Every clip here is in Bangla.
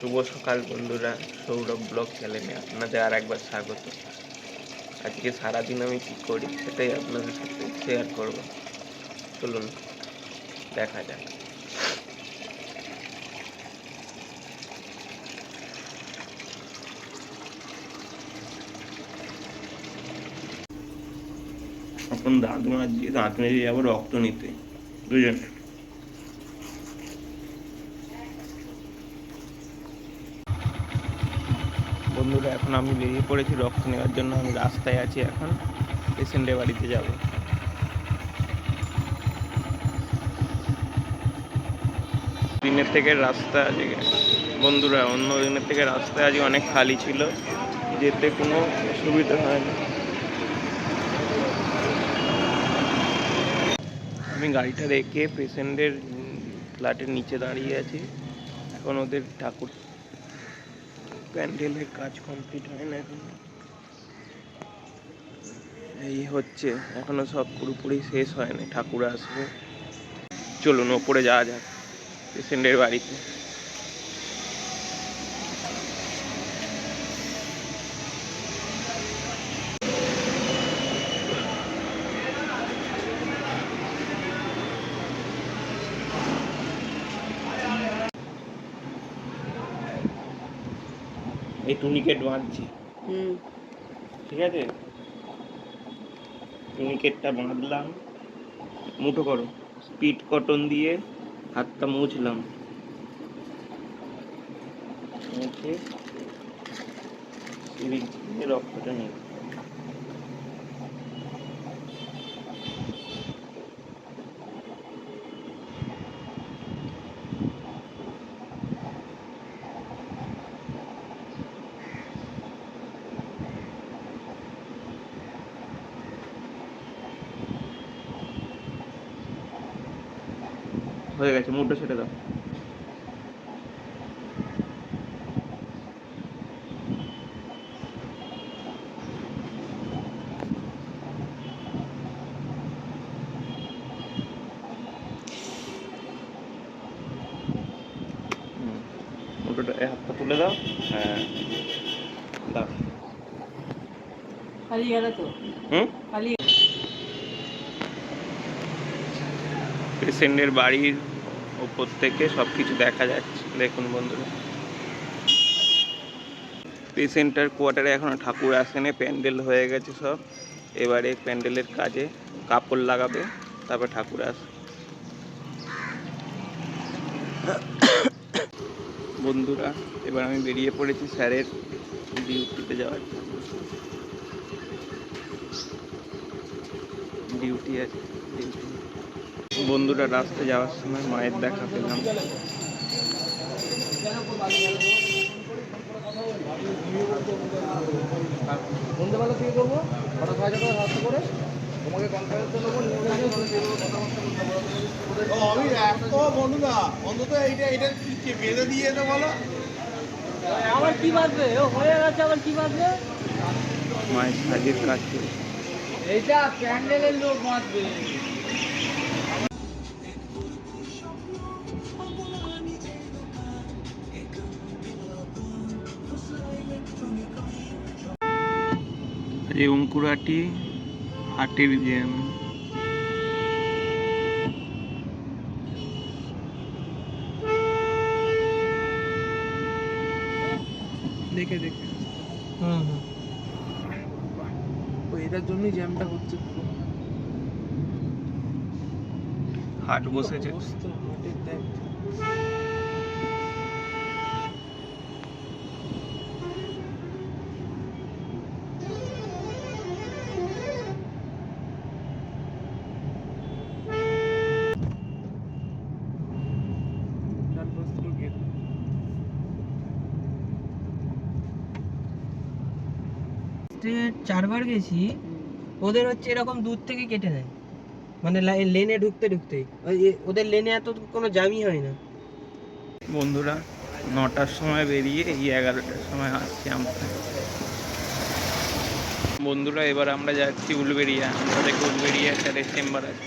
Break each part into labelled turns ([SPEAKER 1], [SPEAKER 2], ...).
[SPEAKER 1] শুভ সকাল বন্ধুরা, সৌরভ ব্লগ চ্যানেলে আপনাদের আর একবার স্বাগত। আজকে সারাদিন আমি কি করি সেটাই আপনাদের সাথে শেয়ার করব। চলুন দেখা যাক। এখন দাঁত মেজে যাবো রক্ত নিতে দুজনে। বন্ধুরা, এখন আমি বেরিয়ে পড়েছি রক্ত নেওয়ার জন্য। আমি রাস্তায় আছি, এখন পেশেন্টের বাড়িতে যাব। দিনের থেকে রাস্তা আজকে বন্ধুরা, অন্য দিনের থেকে রাস্তা আজকে অনেক খালি ছিল, যেতে কোনো অসুবিধা হয় না। আমি গাড়িটা রেখে পেশেন্টের ফ্ল্যাটের নিচে দাঁড়িয়ে আছি। এখন ওদের ঠাকুর প্যান্ডেলের কাজ কমপ্লিট হয় না, এখন এই হচ্ছে, এখনো সব পুরোপুরি শেষ হয়নি, ঠাকুর আসবে। চলুন ওপরে যাওয়া যাক পেশেন্টের বাড়িতে। এই টুনিকেট বাঁধছি, ঠিক আছে? টুনিকেটটা বাঁধলাম, মুঠো করো, স্পিড কটন দিয়ে হাতটা মুছলাম, মুছে সিরিঞ্জ দিয়ে রক্তটা নিই। হয়ে গেছে, মুঠো ছেড়ে দাও। মুঠোটা হাতটা তুলে দাও। হ্যাঁ, দাও।
[SPEAKER 2] পালিয়ে গেল তো। পালিয়ে
[SPEAKER 1] পেশেন্টের বাড়ির ওপর থেকে সব কিছু দেখা যাচ্ছে, দেখুন বন্ধুরা। পেশেন্টের কোয়ার্টারে এখনো ঠাকুর আসেনি, প্যান্ডেল হয়ে গেছে সব। এবারে প্যান্ডেলের কাজে কাপড় লাগাবে, তারপর ঠাকুর আসবে। বন্ধুরা, এবার আমি বেরিয়ে পড়েছি স্যারের ডিউটিতে যাওয়ার জন্য। ডিউটি আছে, ডিউটি। বন্ধুরা, রাস্তায় যাওয়ার সময় মায়ের দেখা পেলাম।
[SPEAKER 2] সন্ধ্যেবেলা থেকে করবো, 6:30 রাস্তা করে তোমাকে কনফারেন্সে নেবো। আমি এত বন্ধুদা অন্তত এইটা বেঁধে দিয়ে যেতে বলো। আবার কি বাঁধবে? ও হয়ে গেছে, আবার কি বাঁধবে?
[SPEAKER 1] মায়ের সাজের কাজ চলছে।
[SPEAKER 2] এইটা প্যান্ডেলের লোক বাঁধবে।
[SPEAKER 1] এই অঙ্কুরাটি হাটের জ্যাম।
[SPEAKER 2] দেখে এটার জন্যই জ্যামটা হচ্ছে পুরো।
[SPEAKER 1] হাট বসেছে।
[SPEAKER 2] হাটের দেখ, চারবার গেছি। ওদের হচ্ছে এরকম দূর থেকে কেটে নেয়, মানে লেনে ঢুকতে ওদের লেনে এত কোনো জামই হয় না।
[SPEAKER 1] বন্ধুরা, 9টার সময় বেরিয়ে এই 11টার সময় আসছি আমরা। বন্ধুরা, এবার আমরা যাচ্ছি উলবেড়িয়া। আমরা দেখে উলবেড়িয়া স্যারের চেম্বার আছে।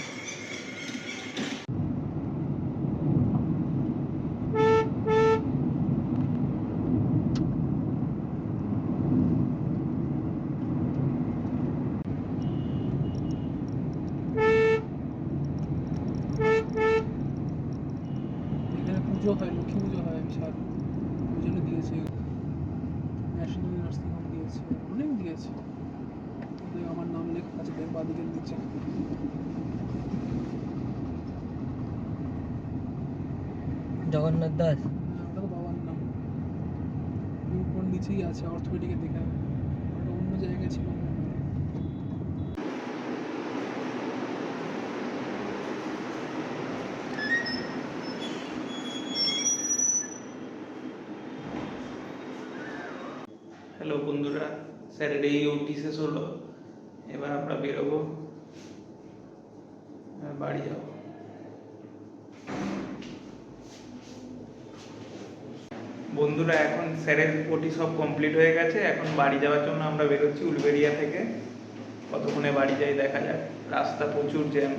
[SPEAKER 3] ছাড় ওই জন্য দিয়েছে, ন্যাশনাল নার্সিং হোম দিয়েছে, অনেক দিয়েছে। দেখ আমার নাম লেখা আছে দেখ বাদিকের নিচে।
[SPEAKER 2] জগন্নাথ দাস।
[SPEAKER 3] হ্যাঁ, ওটা তো বাবার নাম। ওর নিচেই আছে অর্থোপেডিকের দিকে, ওটা অন্য জায়গায় ছিল।
[SPEAKER 1] হ্যালো বন্ধুরা, স্যারের এই ওটি শেষ হলো, এবার আমরা বেরোবো, বাড়ি যাবো। বন্ধুরা এখন স্যারের ওটি সব কমপ্লিট হয়ে গেছে, এখন বাড়ি যাওয়ার জন্য আমরা বেরোচ্ছি উলবেড়িয়া থেকে। কতক্ষণে বাড়ি যাই দেখা যাক, রাস্তা প্রচুর জ্যাম।